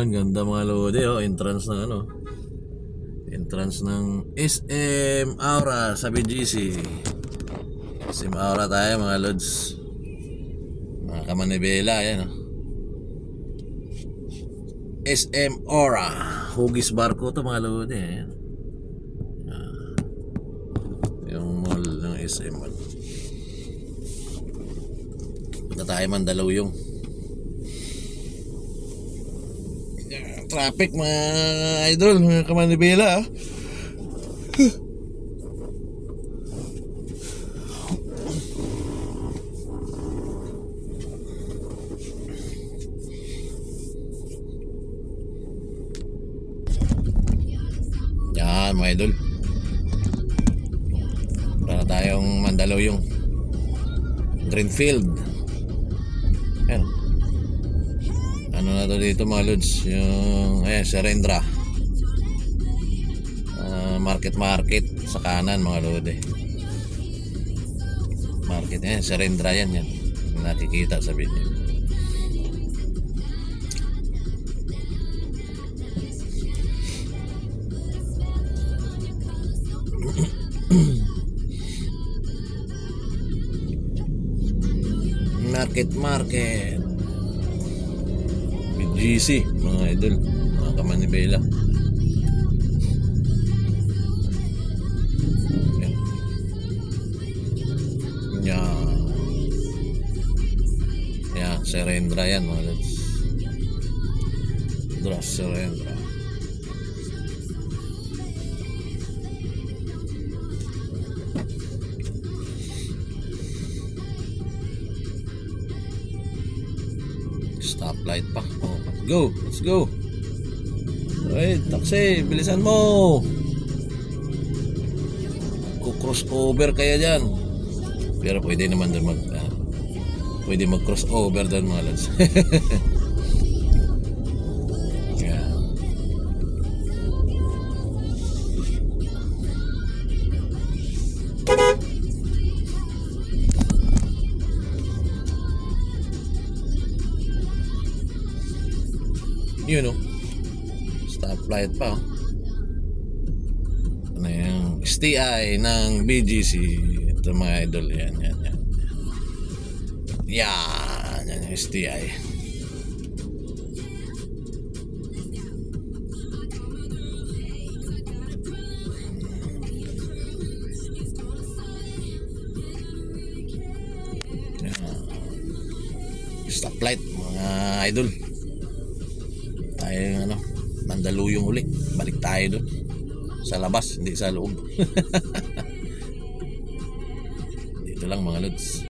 Yan, ganda mga lodi, oh. Entrance ng ano, entrance ng SM Aura sa BGC. SM Aura tayo mga lods, mga kamanibela. Yan, oh. SM Aura Hugis Barko to mga lodi. Yan, yung mall ng SM. Punta tayo Mandaluyong. Traffic mga idol, mga kamanibela, ah. Yan mga idol, para tayong Mandaluyong Greenfield. Yan, ano na to dito mga lods, yung Serendra market sa kanan mga lode. Market Serendra yan nakikita sa video. Market BGC mga idol, mga kamanibela. Yan, Serendra yan mga lods. Serendra. Stoplight pa. Oh, let's go. Alright, taxi, bilisan mo. Crossover kaya dyan. Pero pwede naman doon pwede mag crossover doon mga lads. Yeah. You know, stoplight pa, oh. Ano yung STI ng BGC. Ito mga idol, yan yung STI. Stoplight mga idol. Tayo Mandaluyong uli. Balik tayo doon sa labas, hindi sa loob. Dito lang mga lods.